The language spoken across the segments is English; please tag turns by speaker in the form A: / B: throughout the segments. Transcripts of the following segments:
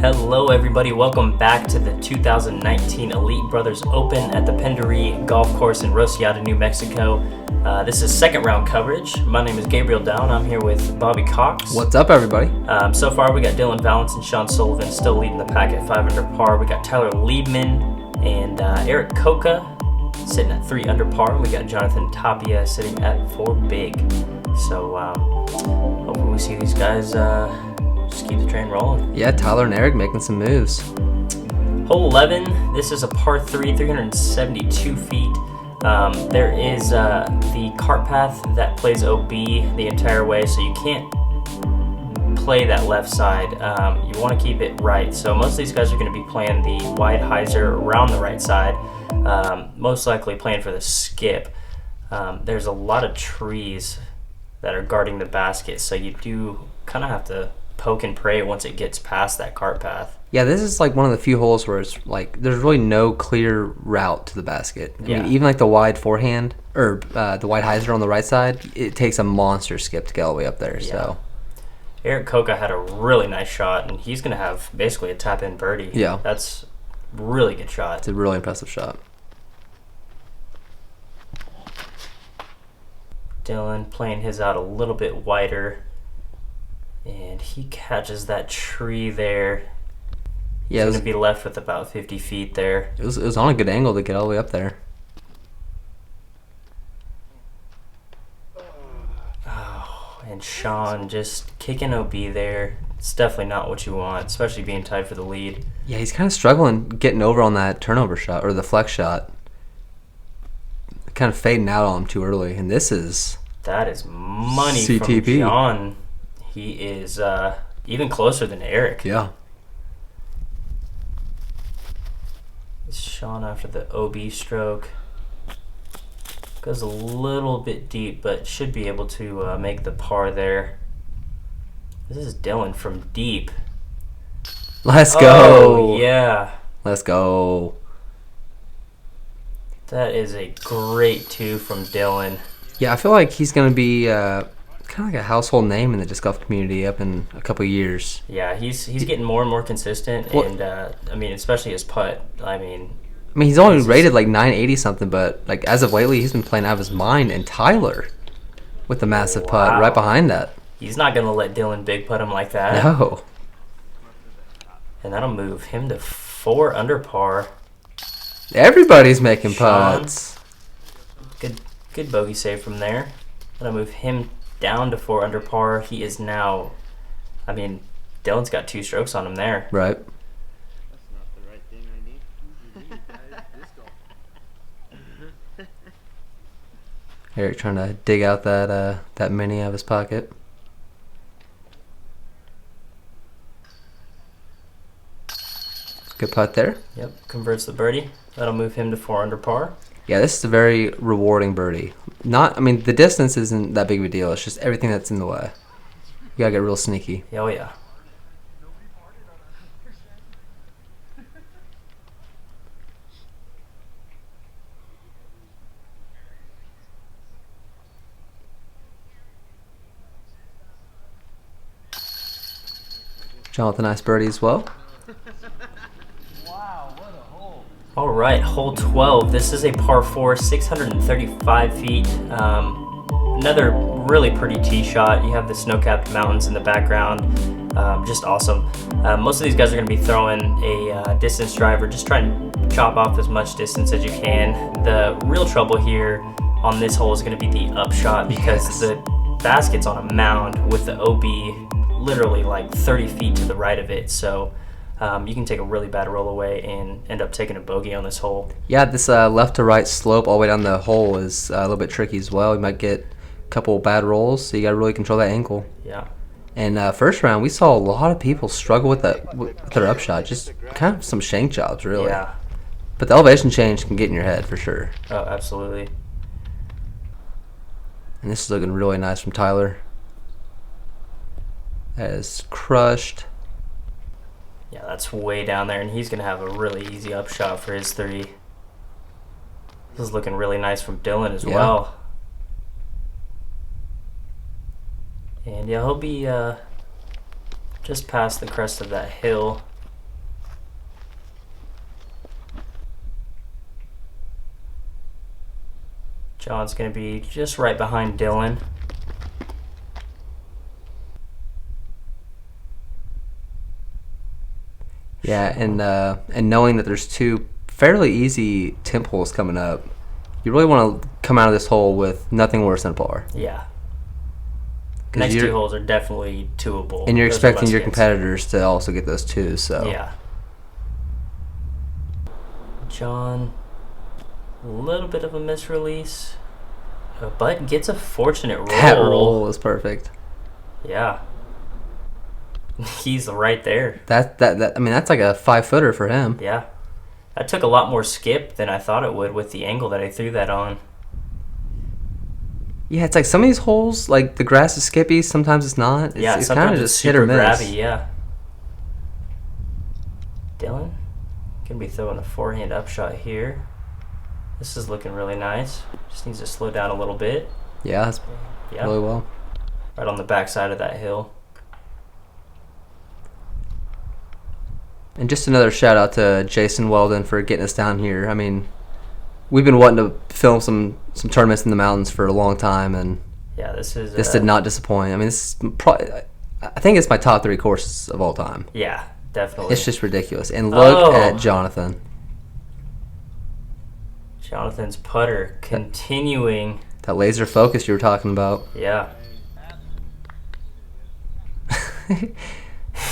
A: Hello everybody, welcome back to the 2019 Elite Brothers Open at the Pendaries Golf Course in Rociada, New Mexico. This is second round coverage. My name is Gabriel Down. I'm here with Bobby Cox.
B: What's up, everybody?
A: So far we got Dillon Vallance and Shawn Sullivan still leading the pack at 5 under par. We got Tyler Liebman and Eric Coca sitting at 3 under par. We got Jonathan Tapia sitting at 4 big. So hopefully we see these guys just keep the train rolling.
B: Yeah, Tyler and Eric making some moves.
A: Hole 11, this is a par 3, 372 feet. There is the cart path that plays OB the entire way, so you can't play that left side. You want to keep it right. So most of these guys are going to be playing the wide hyzer around the right side, most likely playing for the skip. There's a lot of trees that are guarding the basket, so you do kind of have to poke and pray once it gets past that cart path.
B: Yeah, this is like one of the few holes where it's like there's really no clear route to the basket. I mean, even like the wide forehand or the wide hyzer on the right side, it takes a monster skip to get all the way up there. Yeah. So
A: Eric Coca had a really nice shot, and he's going to have basically a tap-in birdie.
B: Yeah.
A: That's a really good shot.
B: It's a really impressive shot.
A: Dillon playing his out a little bit wider, and he catches that tree there.
B: Yeah,
A: he's going to be left with about 50 feet there.
B: It was on a good angle to get all the way up there.
A: Oh, and Shawn just kicking OB there. It's definitely not what you want, especially being tied for the lead.
B: Yeah, he's kind of struggling getting over on that turnover shot or the flex shot. Kind of fading out on him too early, and that is
A: money
B: CTP.
A: From Shawn. He is even closer than Eric.
B: Yeah.
A: Shawn after the OB stroke. Goes a little bit deep, but should be able to make the par there. This is Dillon from deep.
B: Let's go.
A: Oh, yeah.
B: Let's go.
A: That is a great 2 from Dillon.
B: Yeah, I feel like he's going to be kind of like a household name in the disc golf community up in a couple of years.
A: Yeah, he's getting more and more consistent, and I mean, especially his putt. I mean,
B: he's only rated like 980 something, but like as of lately, he's been playing out of his mind. And Tyler with the massive putt right behind that.
A: He's not going to let Dillon big putt him like that.
B: No.
A: And that'll move him to 4 under par.
B: Everybody's making putts.
A: Good bogey save from there. That'll move him down to 4 under par. He is now, I mean, Dillon's got 2 strokes on him there.
B: Right.
C: That's not the right thing I need.
B: Eric trying to dig out that mini out of his pocket. Good putt there.
A: Yep, converts the birdie. That'll move him to 4 under par.
B: Yeah, this is a very rewarding birdie. The distance isn't that big of a deal. It's just everything that's in the way. You gotta get real sneaky.
A: Oh, yeah.
B: Jonathan, nice birdie as well.
A: All right, hole 12. This is a par 4, 635 feet. Another really pretty tee shot. You have the snow-capped mountains in the background. Just awesome. Most of these guys are going to be throwing a distance driver, just trying to chop off as much distance as you can. The real trouble here on this hole is going to be the upshot because the basket's on a mound with the OB literally like 30 feet to the right of it. So you can take a really bad roll away and end up taking a bogey on this hole.
B: Yeah, this left to right slope all the way down the hole is a little bit tricky as well. You might get a couple bad rolls, so you got to really control that ankle.
A: Yeah.
B: And first round, we saw a lot of people struggle with their upshot, just kind of some shank jobs, really.
A: Yeah.
B: But the elevation change can get in your head for sure.
A: Oh, absolutely.
B: And this is looking really nice from Tyler. That is crushed.
A: Yeah, that's way down there, and he's going to have a really easy upshot for his 3. This is looking really nice from Dillon as well. And yeah, he'll be just past the crest of that hill. John's going to be just right behind Dillon.
B: Yeah, and knowing that there's 2 fairly easy temp holes coming up, you really want to come out of this hole with nothing worse than a par.
A: Yeah. Next 2 holes are definitely doable.
B: And you're
A: Those
B: expecting your
A: must-gets.
B: competitors to also get those too, so.
A: Yeah. John, a little bit of a misrelease, but gets a fortunate roll.
B: That roll is perfect.
A: Yeah. He's right there.
B: That I mean, that's like a 5-footer for him.
A: Yeah. That took a lot more skip than I thought it would with the angle that I threw that on.
B: Yeah, it's like some of these holes, like the grass is skippy, sometimes it's not. It's
A: sometimes
B: kind of
A: it's
B: just hit or
A: super
B: miss.
A: grabby, yeah. Dillon gonna be throwing a forehand upshot here. This is looking really nice. Just needs to slow down a little bit.
B: Yeah, that's really well.
A: Right on the backside of that hill.
B: And just another shout out to Jason Weldon for getting us down here. I mean, we've been wanting to film some tournaments in the mountains for a long time, and
A: yeah, this
B: did not disappoint. I mean, this is probably, I think it's my top 3 courses of all time.
A: Yeah, definitely.
B: It's just ridiculous. And look at Jonathan.
A: Jonathan's putter continuing.
B: That laser focus you were talking about.
A: Yeah.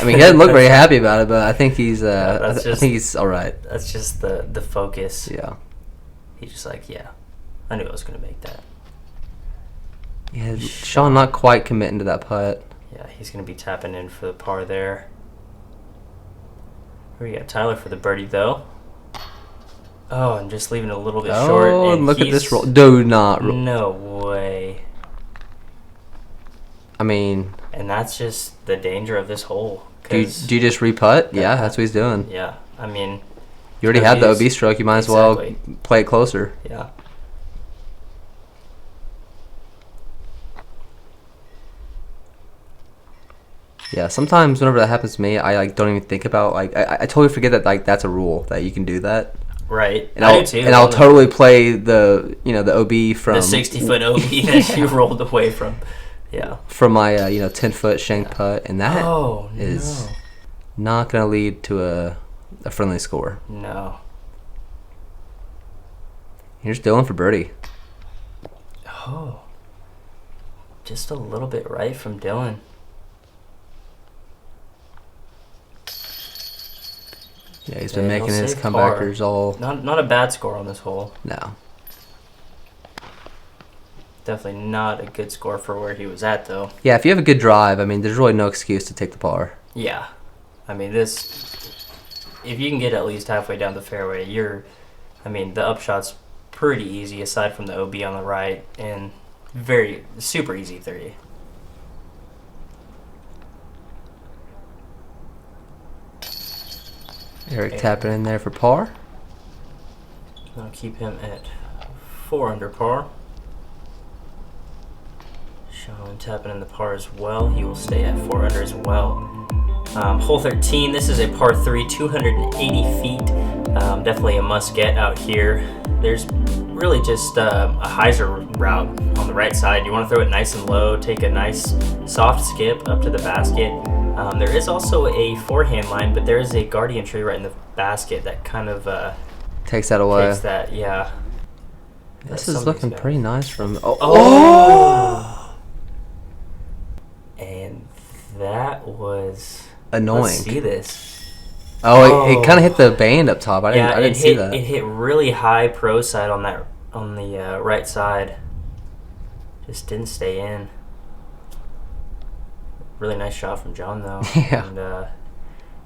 B: I mean, he doesn't look very happy about it, but I think he's I think he's all right.
A: That's just the focus.
B: Yeah.
A: He's just like, yeah, I knew I was going to make that.
B: Yeah, Shawn not quite committing to that putt.
A: Yeah, he's going to be tapping in for the par there. Here we got Tyler for the birdie, though. Oh, and just leaving it a little bit short.
B: Oh,
A: and
B: look at this roll. Do not roll.
A: No way.
B: I mean...
A: And that's just the danger of this hole.
B: Do you just re-putt? Yeah, that's what he's doing.
A: Yeah, I mean...
B: You already had the OB stroke. You might as well play it closer.
A: Yeah.
B: Yeah, sometimes whenever that happens to me, I don't even think about I totally forget that that's a rule that you can do that.
A: Right.
B: And I'll totally play the the OB from
A: the 60-foot OB that you rolled away from. Yeah.
B: From my 10-foot shank putt, and that is not going to lead to a friendly score.
A: No.
B: Here's Dillon for birdie.
A: Oh. Just a little bit right from Dillon.
B: Yeah, he's been making his comebackers all...
A: Not a bad score on this hole.
B: No.
A: Definitely not a good score for where he was at, though.
B: Yeah, if you have a good drive, I mean, there's really no excuse to take the par.
A: Yeah. I mean, if you can get at least halfway down the fairway, the upshot's pretty easy aside from the OB on the right, and super easy 3.
B: Eric tapping in there for par.
A: I'll keep him at 4 under par. Shawn tapping in the par as well. He will stay at 4 under as well. Hole 13, this is a par 3, 280 feet. Definitely a must get out here. There's really just a hyzer route on the right side. You want to throw it nice and low, take a nice soft skip up to the basket. There is also a forehand line, but there is a guardian tree right in the basket that kind of
B: takes that away.
A: Takes that, yeah.
B: This is looking pretty nice from...
A: Oh! And that was...
B: annoying.
A: Let's see this.
B: It kind of hit the band up top. I didn't see that.
A: It hit really high pro side on the right side. Just didn't stay in. Really nice shot from John, though.
B: Yeah.
A: And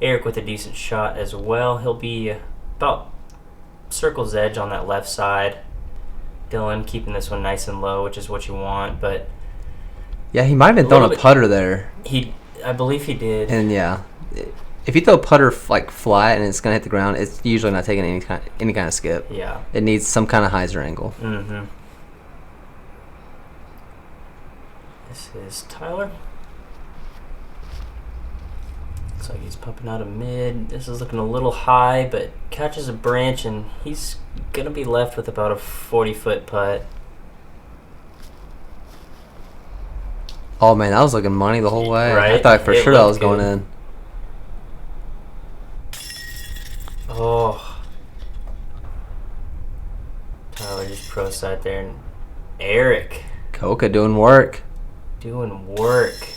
A: Eric with a decent shot as well. He'll be about circle's edge on that left side. Dillon keeping this one nice and low, which is what you want, but...
B: Yeah, he might have been throwing a putter there.
A: I believe he did.
B: And yeah, if you throw a putter like flat and it's gonna hit the ground, it's usually not taking any kind of skip.
A: Yeah.
B: It needs some kind of hyzer angle.
A: Mm-hmm. This is Tyler. Looks like he's pumping out a mid. This is looking a little high, but catches a branch, and he's gonna be left with about a 40-foot putt.
B: Oh man, that was looking money the whole way.
A: Right?
B: I thought for
A: It
B: sure that was
A: looked
B: going
A: good.
B: in.
A: Oh. Tyler just pro side there. And Eric
B: Coca doing work.
A: doing work.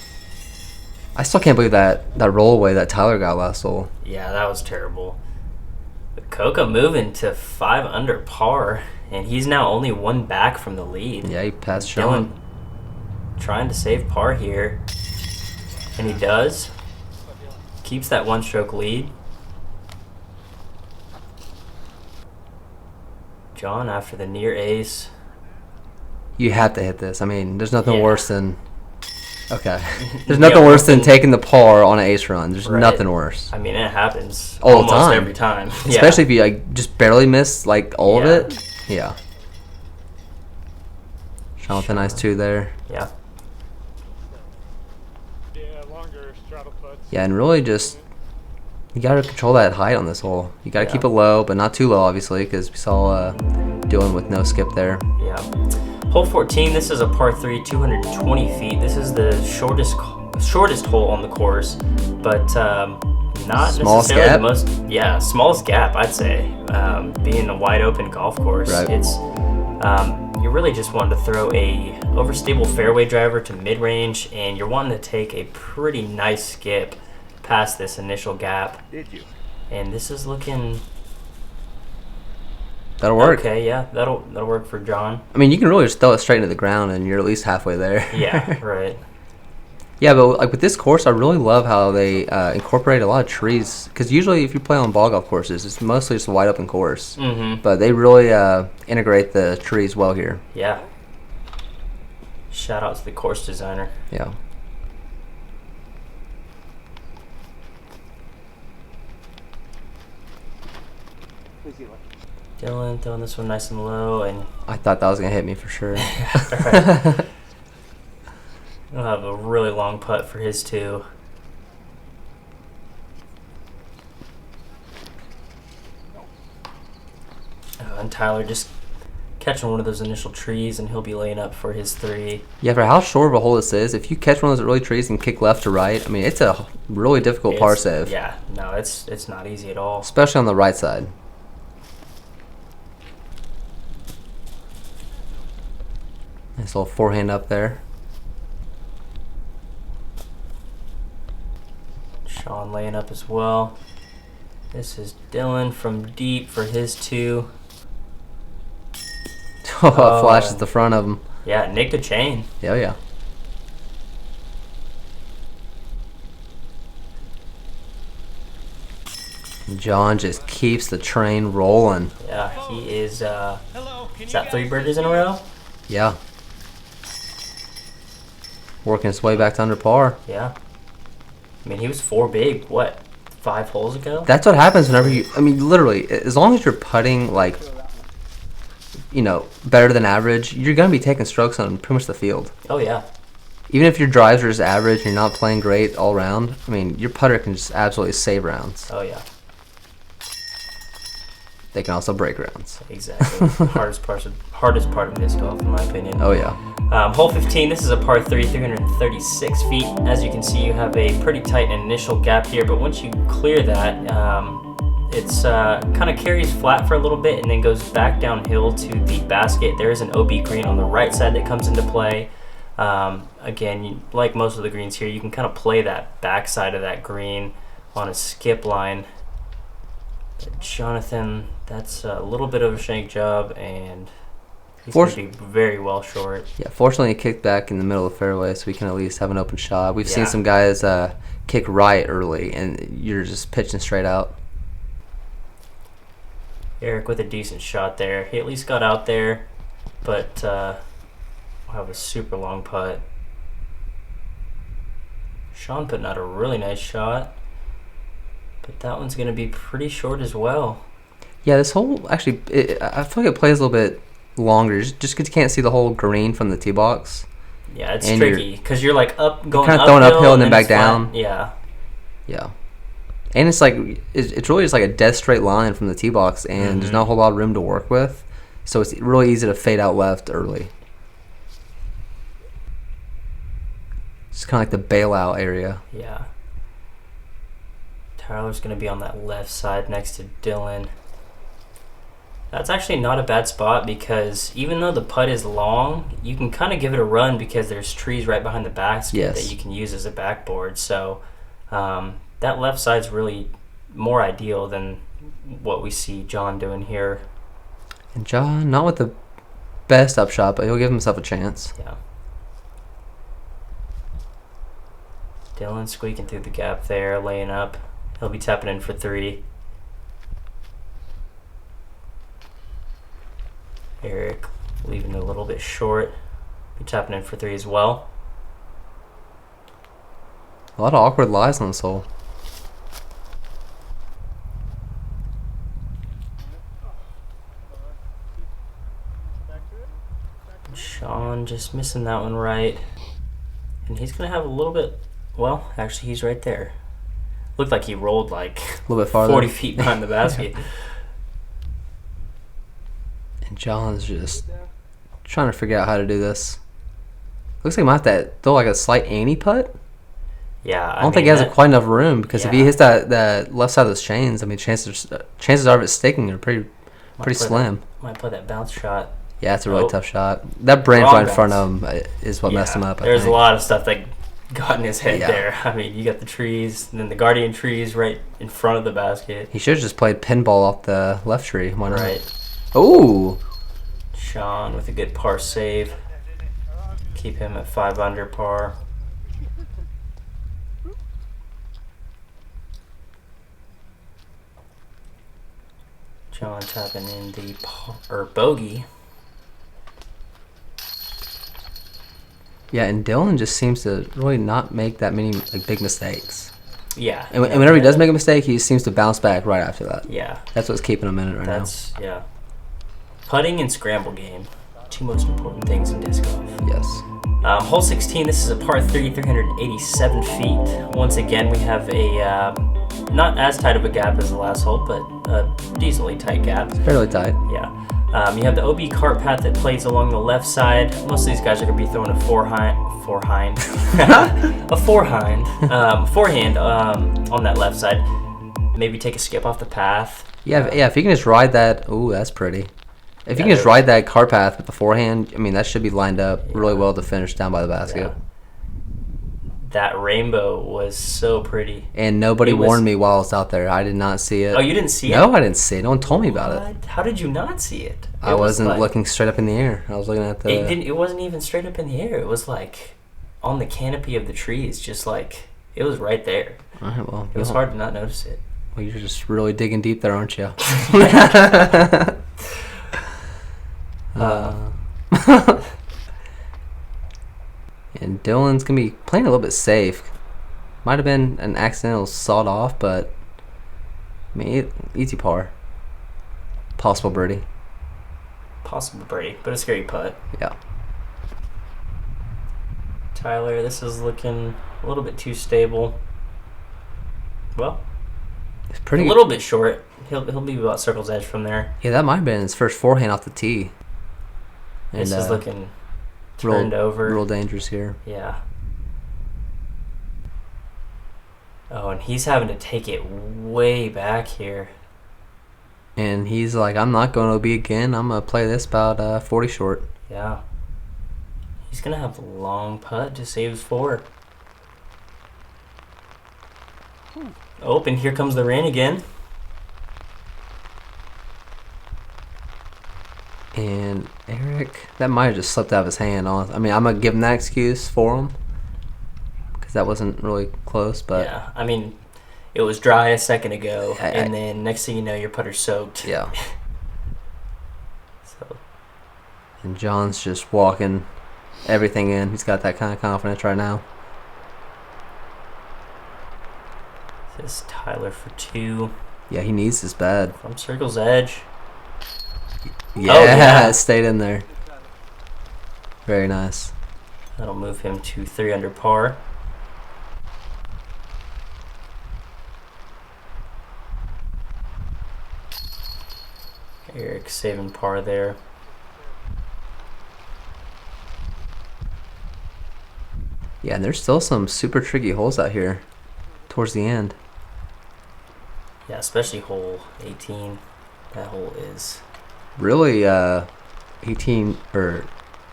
B: I still can't believe that roll away that Tyler got last hole.
A: Yeah, that was terrible. But Coca moving to 5 under par, and he's now only 1 back from the lead.
B: Yeah, he passed Shawn.
A: Dillon trying to save par here, and he does. Keeps that 1-stroke lead. John after the near ace.
B: You have to hit this. I mean, there's nothing
A: Yeah.
B: worse than... Okay. There's nothing worse than taking the par on an ace run. There's
A: Right.
B: nothing worse.
A: I mean, it happens
B: All the
A: almost
B: time.
A: every time.
B: Especially if you like just barely miss like all of
A: Yeah.
B: it. Yeah. Shawn with a nice 2 there.
A: Yeah.
D: Yeah, longer straddle putts.
B: Yeah, and really just you got to control that height on this hole. You got to
A: Yeah.
B: keep it low, but not too low, obviously, because we saw Dillon with no skip there.
A: Yeah. Hole 14, this is a par 3, 220 feet. This is the shortest hole on the course, but not
B: Smallest
A: necessarily
B: gap?
A: the most, smallest gap, I'd say. Being a wide open golf course,
B: Right.
A: it's you really just wanting to throw a overstable fairway driver to mid-range, and you're wanting to take a pretty nice skip past this initial gap.
C: Did you?
A: And this is looking
B: That'll work.
A: okay. Yeah, that'll work for John.
B: I mean, you can really just throw it straight into the ground, and you're at least halfway there.
A: Yeah, right.
B: Yeah, but like with this course, I really love how they incorporate a lot of trees. Because usually, if you play on ball golf courses, it's mostly just a wide open course.
A: Mm-hmm.
B: But they really integrate the trees well here.
A: Yeah. Shout out to the course designer.
B: Yeah.
A: Dillon throwing this one nice and low, and
B: I thought that was gonna hit me for sure.
A: right. He'll have a really long putt for his too. And Tyler just catching one of those initial trees, and he'll be laying up for his 3.
B: Yeah, for how short of a hole this is, if you catch one of those early trees and kick left to right, I mean, it's a really difficult par save.
A: Yeah, no, it's not easy at all.
B: Especially on the right side. Nice little forehand up there.
A: Shawn laying up as well. This is Dillon from deep for his 2.
B: Oh, flashes the front of him.
A: Yeah, nicked a chain.
B: Yeah, yeah. John just keeps the train rolling.
A: Yeah, he is. Is that 3 birdies in a row?
B: Yeah. Working his way back to under par.
A: Yeah. I mean, he was 4 big. What, 5 holes ago?
B: That's what happens whenever you. I mean, literally, as long as you're putting like, you know, better than average, you're gonna be taking strokes on pretty much the field.
A: Oh yeah.
B: Even if your drives are just average, and you're not playing great all round. I mean, your putter can just absolutely save rounds.
A: Oh yeah.
B: They can also break rounds.
A: Exactly. hardest part of disc golf, in my opinion.
B: Oh yeah.
A: Hole 15. This is a par 3, 336 feet. As you can see, you have a pretty tight initial gap here, but once you clear that, it's kind of carries flat for a little bit and then goes back downhill to the basket. There is an OB green on the right side that comes into play. Again, like most of the greens here, you can kind of play that back side of that green on a skip line. But Jonathan, that's a little bit of a shank job, and he's going to be very well short.
B: Yeah, fortunately, he kicked back in the middle of the fairway, so we can at least have an open shot. We've seen
A: Yeah.
B: some guys kick right early, and you're just pitching straight out.
A: Eric with a decent shot there. He at least got out there, but we'll have a super long putt. Shawn putting out a really nice shot, but that one's going to be pretty short as well.
B: Yeah, this hole actually, I feel like it plays a little bit longer, just because you can't see the whole green from the tee box.
A: Yeah, it's
B: And
A: tricky because you're like going
B: kind of throwing uphill and then back
A: it's flat.
B: down.
A: Yeah.
B: Yeah. And it's like, it's really just like a dead straight line from the tee box, and there's not a whole lot of room to work with. So it's really easy to fade out left early. It's kind of like the bailout area.
A: Yeah. Tyler's going to be on that left side next to Dillon. That's actually not a bad spot because even though the putt is long, you can kind of give it a run because there's trees right behind the basket that you can use as a backboard. So that left side's really more ideal than what we see John doing here.
B: And John, not with the best upshot, but he'll give himself a chance.
A: Yeah. Dillon squeaking through the gap there, laying up. He'll be tapping in for 3. Eric leaving a little bit short. Be tapping in for 3 as well.
B: A lot of awkward lies on this hole.
A: Shawn just missing that one right. And he's going to have a little bit... Well, actually, he's right there. Looked like he rolled like
B: A little bit farther.
A: 40 feet behind the basket.
B: And John's just trying to figure out how to do this. Looks like he might have to throw like a slight ante putt.
A: Yeah,
B: I don't think he has quite enough room because if he hits that left side of those chains, I mean, chances are of it sticking are pretty slim.
A: Might play that bounce shot.
B: Yeah, it's a really tough shot. That branch
A: Wrong
B: right in front
A: bounce.
B: of him is what messed him up.
A: There's a lot of stuff that got in his head
B: Yeah.
A: there. I mean, you got the trees, and then the guardian trees right in front of the basket.
B: He should have just played pinball off the left tree. Why not?
A: Right.
B: Ooh.
A: Shawn with a good par save. Keep him at 5 under par. John tapping in the bogey.
B: Yeah, and Dillon just seems to really not make that many big mistakes.
A: Yeah.
B: And whenever he does make a mistake, he seems to bounce back right after that.
A: Yeah.
B: That's what's keeping him in it right now.
A: Yeah. Putting and scramble game. 2 most important things in disc golf.
B: Yes.
A: Hole 16, this is a par 3, 387 feet. Once again, we have a not as tight of a gap as the last hole, but a decently tight gap.
B: It's fairly tight.
A: Yeah. You have the OB cart path that plays along the left side. Most of these guys are going to be throwing a forehand on that left side. Maybe take a skip off the path.
B: Yeah, if you can just ride that, ooh, that's pretty. If you can just ride that cart path with the forehand, I mean, that should be lined up really well to finish down by the basket.
A: Yeah. That rainbow was so pretty.
B: And nobody warned me while I was out there. I did not see it.
A: Oh, you didn't see it?
B: No, I didn't see it. No one told me about it.
A: How did you not see it?
B: I wasn't looking straight up in the air. I was looking at the...
A: It wasn't even straight up in the air. It was like on the canopy of the trees, just like it was right there.
B: All right, well,
A: it was hard to not notice it.
B: Well, you're just really digging deep there, aren't you? And Dillon's going to be playing a little bit safe. Might have been an accidental sawed off, but I mean, easy par. Possible birdie.
A: Possible birdie, but a scary putt.
B: Yeah.
A: Tyler, this is looking a little bit too stable. Well,
B: it's pretty
A: a little bit short. He'll be about circle's edge from there.
B: Yeah, that might have been his first forehand off the tee. And,
A: this is looking turned over.
B: Real dangerous here.
A: Yeah. Oh, and he's having to take it way back here.
B: And he's like, I'm not going to OB again. I'm going to play this about 40 short.
A: Yeah. He's going to have a long putt to save his 4. Oh, and here comes the rain again.
B: And Eric, that might have just slipped out of his hand. I mean, I'm going to give him that excuse for him because that wasn't really close. But
A: yeah, I mean, it was dry a second ago, and then next thing you know, your putter's soaked.
B: Yeah.
A: So.
B: And John's just walking everything in. He's got that kind of confidence right now.
A: This is Tyler for 2.
B: Yeah, he needs this bad.
A: From circle's edge.
B: Yeah, it stayed in there. Very nice.
A: That'll move him to 3 under par. Eric saving par there.
B: Yeah, and there's still some super tricky holes out here towards the end.
A: Yeah, especially hole 18. That hole is
B: really 18 or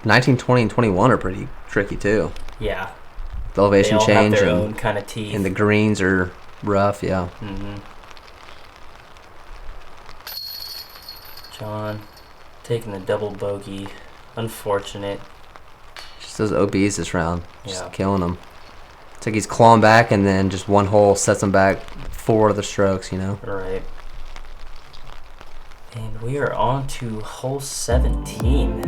B: 19, 20, and 21 are pretty tricky too.
A: Yeah.
B: The elevation
A: they all
B: change
A: have their
B: and,
A: own kind of teeth.
B: and the greens are rough. Yeah.
A: John taking the double bogey. Unfortunate.
B: Just those OBs this round, just
A: Yeah.
B: killing him. It's like he's clawing back, and then just one hole sets him back 4 other strokes.
A: Right. And we are on to hole 17.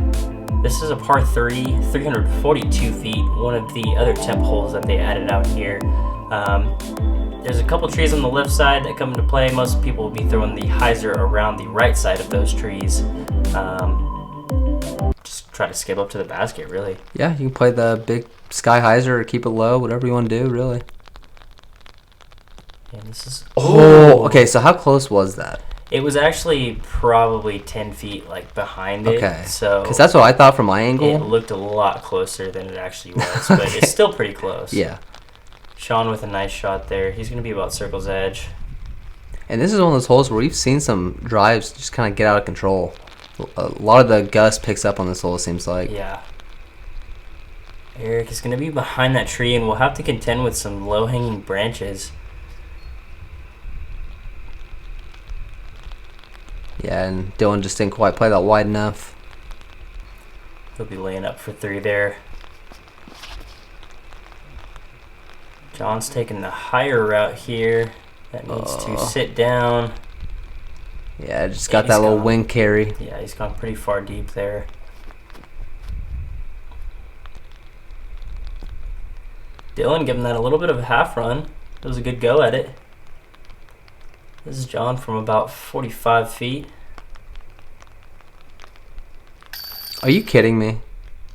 A: This is a par 3, 342 feet, one of the other temp holes that they added out here. There's a couple trees on the left side that come into play. Most people will be throwing the hyzer around the right side of those trees. Just try to skip up to the basket, really.
B: Yeah, you can play the big sky hyzer or keep it low, whatever you want to do, really.
A: And this is...
B: Oh, okay, so how close was that?
A: It was actually probably 10 feet behind it.
B: Okay,
A: so
B: because that's what I thought from my angle.
A: It looked a lot closer than it actually was, but it's still pretty close.
B: Yeah.
A: Shawn with a nice shot there. He's going to be about circle's edge.
B: And this is one of those holes where we've seen some drives just kind of get out of control. A lot of the gust picks up on this hole, it seems like.
A: Yeah. Eric is going to be behind that tree, and we'll have to contend with some low-hanging branches.
B: Yeah, and Dillon just didn't quite play that wide enough.
A: He'll be laying up for 3 there. John's taking the higher route here. That needs to sit down.
B: Yeah, just got that little wing carry.
A: Yeah, he's gone pretty far deep there. Dillon giving that a little bit of a half run. It was a good go at it. This is John from about 45 feet.
B: Are you kidding me?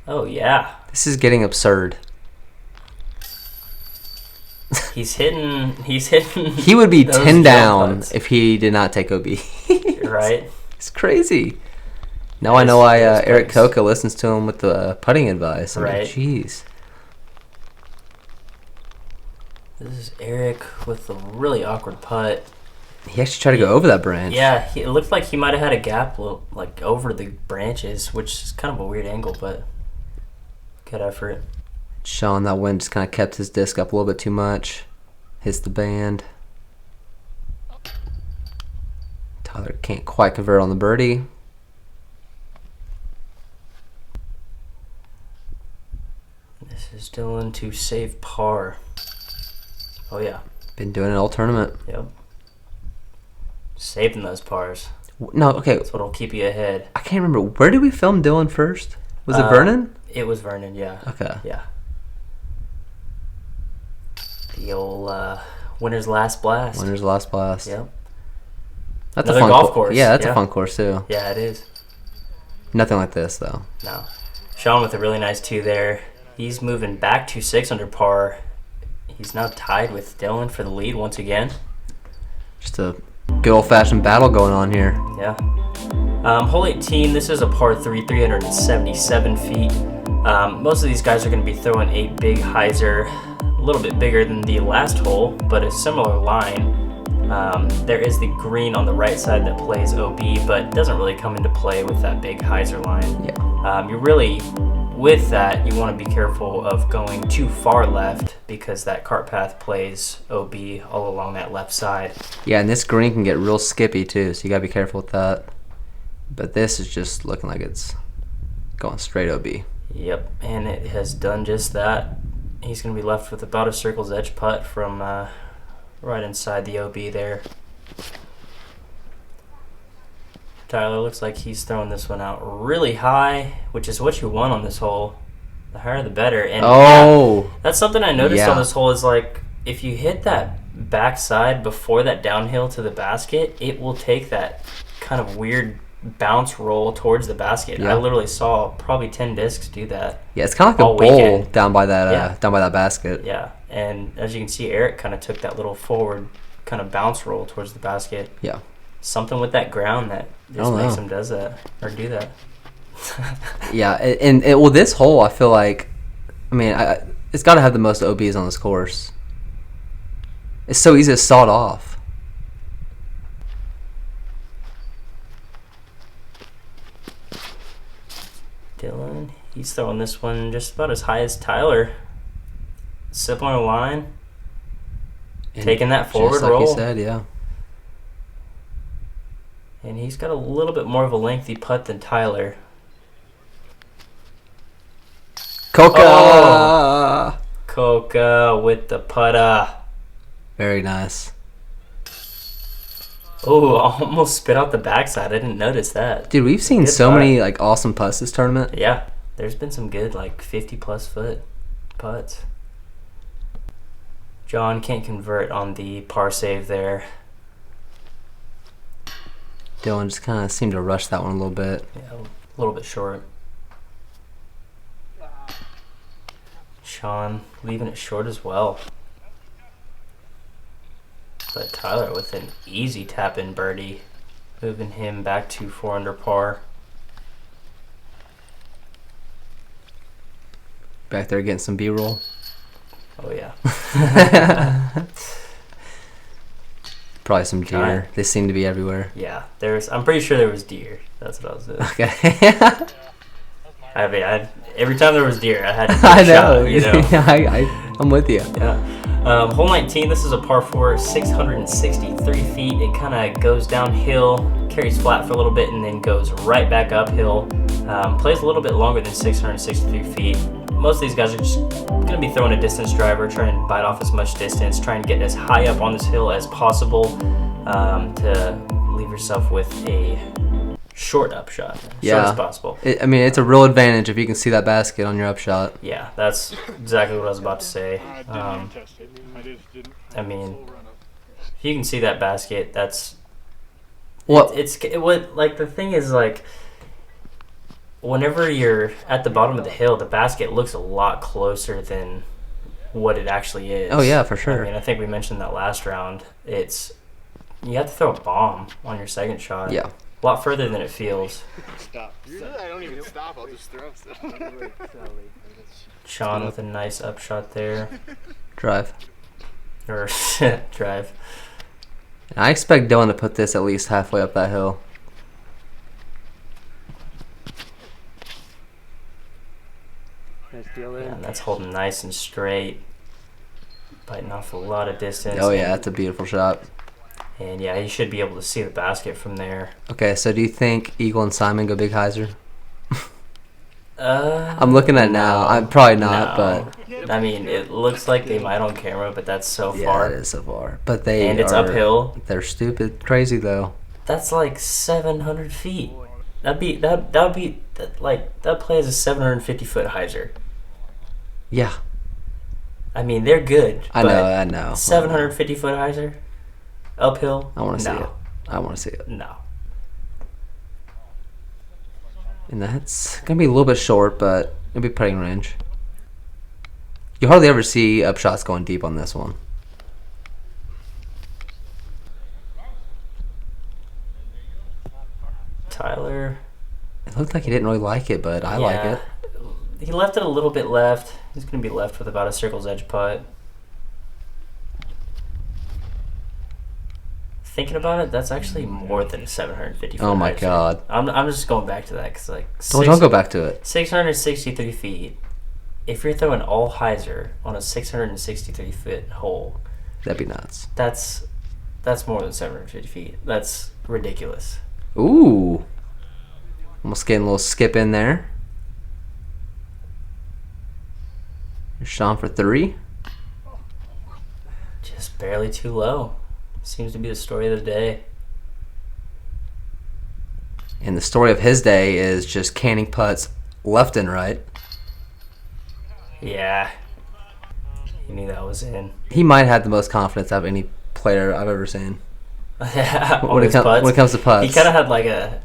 A: Oh, yeah.
B: This is getting absurd.
A: He's hitting.
B: He would be 10 down if he did not take OB.
A: Right?
B: It's crazy. Now I know why Eric Coca listens to him with the putting advice. I mean, jeez.
A: This is Eric with a really awkward putt.
B: He actually tried to go over that branch.
A: Yeah, it looked like he might have had a gap over the branches, which is kind of a weird angle, but good effort.
B: Shawn, that wind just kind of kept his disc up a little bit too much. Hits the band. Tyler can't quite convert on the birdie.
A: This is Dillon to save par. Oh, yeah.
B: Been doing it all tournament.
A: Yep. Saving those pars.
B: No, okay.
A: That's what'll keep you ahead.
B: I can't remember. Where did we film Dillon first? Was it Vernon?
A: It was Vernon, yeah.
B: Okay.
A: Yeah. The old winner's last blast.
B: Winner's last blast.
A: Yep.
B: That's
A: Another
B: a fun
A: golf course.
B: Yeah, that's a fun course too.
A: Yeah, it is.
B: Nothing like this though.
A: No. Shawn with a really nice 2 there. He's moving back to 6 under par. He's now tied with Dillon for the lead once again.
B: Just a good old-fashioned battle going on here.
A: Yeah. Hole 18, this is a par 3, 377 feet. Most of these guys are going to be throwing a big hyzer, a little bit bigger than the last hole, but a similar line. There is the green on the right side that plays OB, but doesn't really come into play with that big hyzer line.
B: Yeah.
A: You really, with that, you want to be careful of going too far left because that cart path plays OB all along that left side.
B: Yeah, and this green can get real skippy too, so you gotta be careful with that. But this is just looking like it's going straight OB.
A: Yep, and it has done just that. He's going to be left with about a circle's edge putt from right inside the OB there. Tyler looks like he's throwing this one out really high, which is what you want on this hole. The higher the better. And yeah, that's something I noticed on this hole is if you hit that backside before that downhill to the basket, it will take that kind of weird bounce roll towards the basket. I literally saw probably 10 discs do that.
B: Yeah, it's kind of like a bowl down by that basket.
A: Yeah, and as you can see, Eric kind of took that little forward kind of bounce roll towards the basket.
B: Yeah.
A: Something with that ground that just makes him do that.
B: Yeah, and this hole, I feel like, I mean, It's got to have the most OBs on this course. It's so easy to saw it off.
A: Dillon, he's throwing this one just about as high as Tyler. Similar line.
B: And
A: taking that forward
B: just like
A: roll.
B: you said, yeah.
A: And he's got a little bit more of a lengthy putt than Tyler.
B: Coca!
A: Oh! Coca with the putta.
B: Very nice.
A: Oh, almost spit out the backside. I didn't notice that.
B: Dude, we've seen
A: Good
B: so
A: putt.
B: many like awesome putts this tournament.
A: Yeah, there's been some good like 50-plus foot putts. John can't convert on the par save there.
B: Dillon just kind of seemed to rush that one a little bit.
A: Yeah, a little bit short. Shawn leaving it short as well. But Tyler with an easy tap-in birdie, moving him back to 4 under par.
B: Back there getting some B-roll.
A: Oh yeah.
B: Probably some deer.
A: Alright.
B: They seem to be everywhere.
A: Yeah, I'm pretty sure there was deer. That's what I was doing.
B: Okay.
A: I mean, every time there was deer, I had to take
B: I
A: a
B: know.
A: shot, you know.
B: I'm with you.
A: Yeah. Hole 19, this is a par 4, 663 feet. It kind of goes downhill, carries flat for a little bit, and then goes right back uphill. Plays a little bit longer than 663 feet. Most of these guys are just going to be throwing a distance driver, trying to bite off as much distance, trying to get as high up on this hill as possible to leave yourself with a short upshot, short as possible.
B: It's a real advantage if you can see that basket on your upshot.
A: Yeah, that's exactly what I was about to say.
D: I didn't test it. I just didn't.
A: I mean, if you can see that basket, that's
B: What?
A: Like the thing is like, whenever you're at the bottom of the hill, the basket looks a lot closer than what it actually is.
B: Oh yeah, for sure.
A: I mean, I think we mentioned that last round. You have to throw a bomb on your second shot.
B: Yeah.
A: A lot further than it feels.
C: Stop. Usually I don't even stop. I'll just throw stuff.
A: Shawn with a nice upshot there.
B: Drive.
A: Or drive.
B: I expect Dillon to put this at least halfway up that hill.
D: Nice deal there.
A: Yeah, and that's holding nice and straight. Biting off a lot of distance.
B: Oh yeah, that's a beautiful shot.
A: And yeah, you should be able to see the basket from there.
B: Okay, so do you think Eagle and Simon go big hyzer? I'm looking at it now. I'm probably not,
A: but I mean, it looks like they might on camera, but that's so
B: yeah,
A: far.
B: it is so far. But
A: It's uphill.
B: They're stupid crazy though.
A: That's like 700 feet. That play is a 750-foot hyzer.
B: Yeah,
A: I mean, they're good.
B: I know.
A: 750-foot hyzer, uphill.
B: I want to see
A: No.
B: it. I want to see it.
A: No.
B: And that's gonna be a little bit short, but it'll be putting range. You hardly ever see upshots going deep on this one.
A: Tyler.
B: It looked like he didn't really like it, but I like it.
A: He left it a little bit left. He's going to be left with about a circle's edge putt. Thinking about it, that's actually more than 750 feet.
B: Oh my god.
A: I'm just going back to that because like
B: Don't go back to it.
A: 663 feet. If you're throwing all hyzer on a 663 foot hole,
B: That'd be nuts.
A: that's more than 750 feet. That's ridiculous.
B: Ooh. Almost getting a little skip in there. Here's Shawn for 3.
A: Just barely too low. Seems to be the story of the day.
B: And the story of his day is just canning putts left and right.
A: Yeah. He knew that was in.
B: He might have the most confidence out of any player I've ever seen.
A: when
B: it comes to putts.
A: He kind of had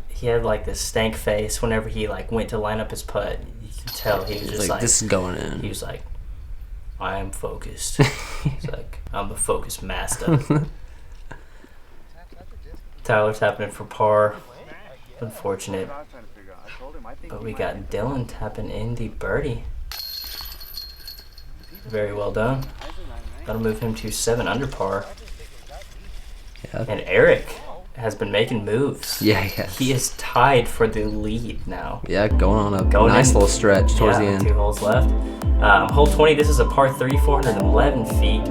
A: he had like this stank face whenever he like went to line up his putt. You could tell he was just like
B: this is going in.
A: He was like, I am focused. He's like, I'm a focused master. Tyler's tapping it for par. Unfortunate. But we got Dillon tapping in the birdie. Very well done. That'll move him to 7 under par.
B: Yeah.
A: And Eric has been making moves.
B: Yeah, yes.
A: He is tied for the lead now.
B: Yeah, going on a nice little stretch towards the end.
A: 2 holes left. Hole 20, this is a par 3, 411 feet.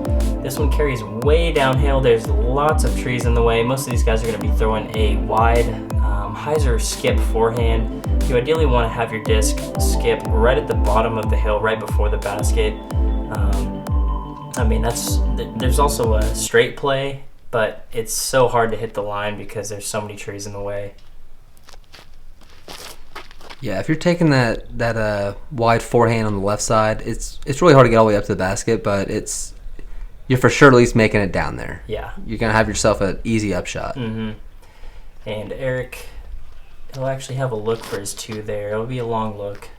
A: This one carries way downhill. There's lots of trees in the way. Most of these guys are going to be throwing a wide hyzer skip forehand. You ideally want to have your disc skip right at the bottom of the hill, right before the basket. I mean, there's also a straight play, but it's so hard to hit the line because there's so many trees in the way.
B: Yeah, if you're taking that wide forehand on the left side, it's really hard to get all the way up to the basket, but you're for sure at least making it down there.
A: Yeah.
B: You're going to have yourself an easy upshot.
A: Mm-hmm. And Eric, he'll actually have a look for his 2 there. It'll be a long look.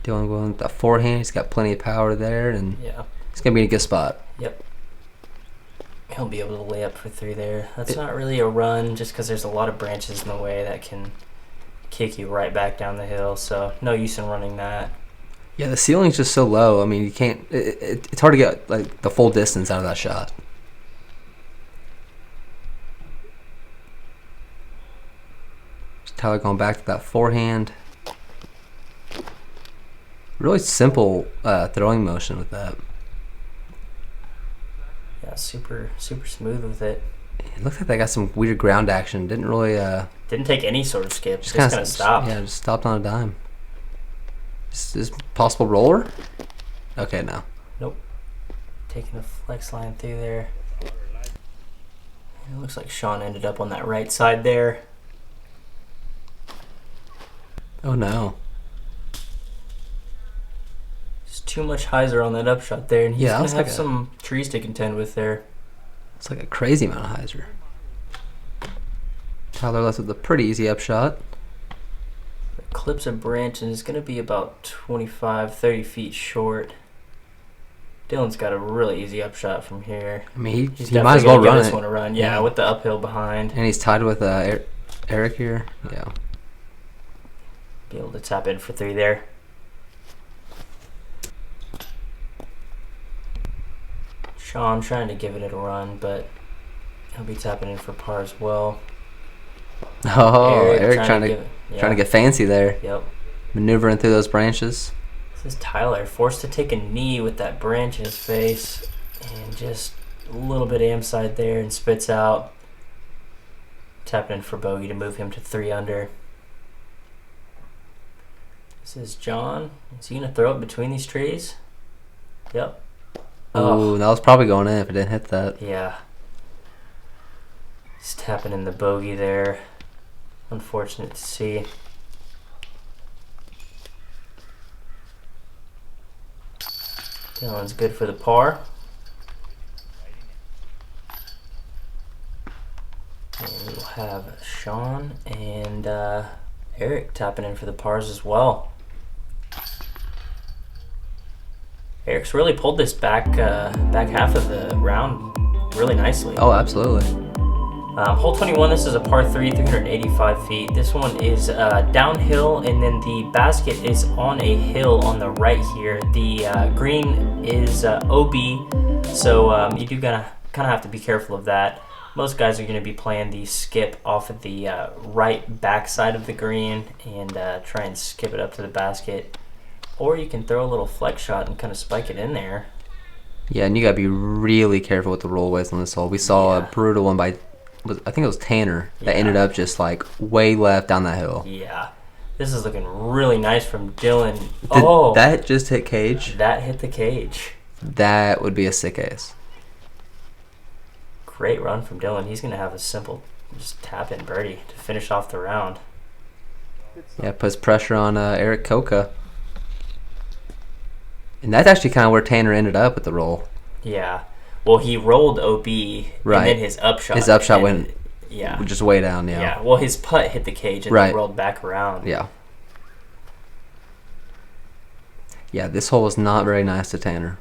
B: Dillon going with the forehand. He's got plenty of power there, and
A: Yeah.
B: it's going to be in a good spot.
A: Yep. He'll be able to lay up for 3 there. That's not really a run just because there's a lot of branches in the way that can kick you right back down the hill, so no use in running that.
B: Yeah, the ceiling's just so low. I mean, you can't. It's hard to get like the full distance out of that shot. Tyler going back to that forehand. Really simple throwing motion with that.
A: Yeah, super smooth with it.
B: It looks like they got some weird ground action. Didn't really.
A: Didn't take any sort of skip. Just
B: kind
A: kind of stopped.
B: Yeah, just stopped on a dime. Is this possible roller? Okay, no.
A: Nope. Taking the flex line through there. It looks like Shawn ended up on that right side there.
B: Oh no.
A: Just too much hyzer on that upshot there, and he's
B: Yeah,
A: gonna
B: it's
A: have
B: like
A: some trees to contend with there.
B: It's like a crazy amount of hyzer. Tyler left with a pretty easy upshot.
A: Clips a branch and is going to be about 25, 30 feet short. Dillon's got a really easy upshot from here.
B: I mean,
A: He's
B: he might as well
A: definitely gonna
B: run
A: give this
B: it.
A: one a run. Yeah, with the uphill behind.
B: And he's tied with Eric here. Yeah.
A: Be able to tap in for 3 there. Shawn trying to give it a run, but he'll be tapping in for par as well.
B: Oh, Eric trying to
A: yeah.
B: get fancy there.
A: Yep.
B: Maneuvering through those branches.
A: This is Tyler, forced to take a knee with that branch in his face, and just a little bit am side there and spits out. Tapping in for bogey to move him to 3 under. This is John. Is he going to throw it between these trees? Yep.
B: Oh, that was probably going in if it didn't hit that.
A: Yeah. He's tapping in the bogey there. Unfortunate to see. Dillon's good for the par. And we'll have Shawn and Eric tapping in for the pars as well. Eric's really pulled this back half of the round really nicely.
B: Oh, absolutely.
A: Hole 21, this is a par 3, 385 feet. This one is downhill, and then the basket is on a hill on the right here. The green is OB, so you do kind of have to be careful of that. Most guys are going to be playing the skip off of the right back side of the green and try and skip it up to the basket. Or you can throw a little flex shot and kind of spike it in there.
B: Yeah, and you got to be really careful with the rollaways on this hole. We saw a brutal one by, I think it was Tanner, that ended up just like way left down that hill.
A: Yeah. This is looking really nice from Dillon.
B: Did that just hit cage?
A: That hit the cage.
B: That would be a sick ace.
A: Great run from Dillon. He's going to have a simple just tap-in birdie to finish off the round.
B: Yeah, puts pressure on Eric Coca. And that's actually kind of where Tanner ended up with the roll.
A: Yeah. Well, he rolled OB,
B: right.
A: And then his upshot.
B: His upshot went
A: yeah.
B: just way down, yeah.
A: Yeah, well, his putt hit the cage and then rolled back around.
B: Yeah. Yeah, this hole was not very nice to Tanner.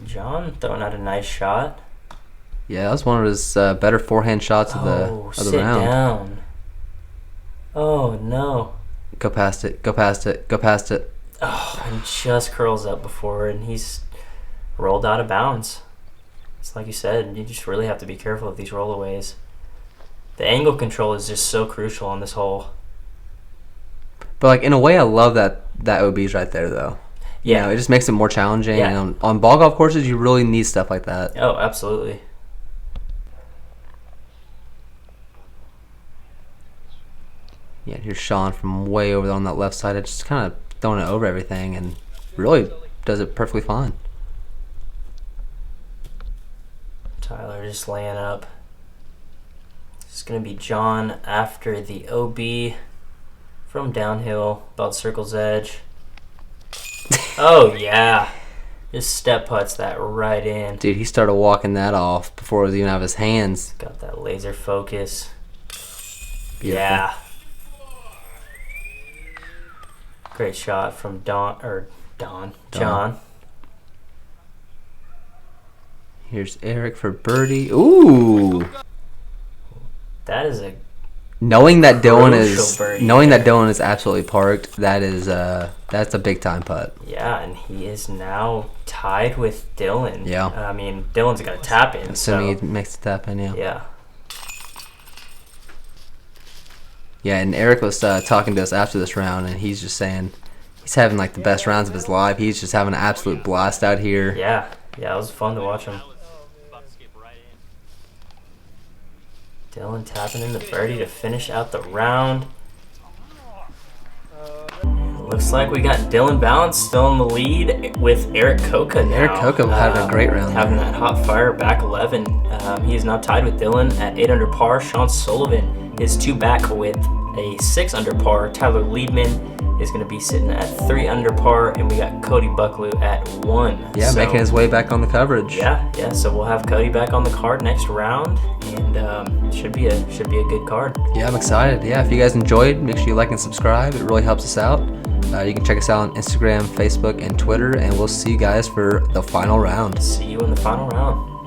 A: John throwing out a nice shot.
B: Yeah, that was one of his better forehand shots of the round.
A: Sit down. Oh, no.
B: Go past it. Go past it. Go past it.
A: Oh, and just curls up before, and he's rolled out of bounds. It's like you said, you just really have to be careful of these rollaways. The angle control is just so crucial on this hole.
B: But like in a way, I love that OB's right there though.
A: Yeah,
B: you know, it just makes it more challenging.
A: Yeah.
B: And on ball golf courses, you really need stuff like that.
A: Oh, absolutely.
B: Yeah, here's Shawn from way over there on that left side. It's just kind of throwing it over everything and really does it perfectly fine.
A: Tyler just laying up. It's going to be John after the OB from downhill, about circle's edge. Oh, yeah. Just step putts that right in.
B: Dude, he started walking that off before it was even out of his hands.
A: Got that laser focus.
B: Beautiful.
A: Yeah. Great shot from John.
B: Here's Eric for birdie. Ooh.
A: That is a
B: Knowing that Dillon
A: birdie.
B: is absolutely parked, that's a big time putt.
A: yeah, and he is now tied with Dillon.
B: Yeah.
A: I mean, Dillon's got a tap in.
B: Assuming
A: so,
B: he makes the tap in, yeah.
A: yeah.
B: Yeah, and Eric was talking to us after this round, and he's just saying he's having like the best rounds of his life. He's just having an absolute blast out here.
A: Yeah, it was fun to watch him. Dillon tapping in the birdie to finish out the round. Looks like we got Dillon Vallance still in the lead with Eric Coca now.
B: Eric Coca having a great round.
A: Having that hot fire back 11. He is now tied with Dillon at 8 under par. Shawn Sullivan is 2 back with a 6 under par. Tyler Liebman is going to be sitting at 3 under par, and we got Cody Bucklew at 1.
B: Yeah,
A: so,
B: making his way back on the coverage.
A: Yeah. So we'll have Cody back on the card next round, and should be a good card.
B: Yeah, I'm excited. Yeah, if you guys enjoyed, make sure you like and subscribe. It really helps us out. You can check us out on Instagram, Facebook, and Twitter, and we'll see you guys for the final round.
A: See you in the final round.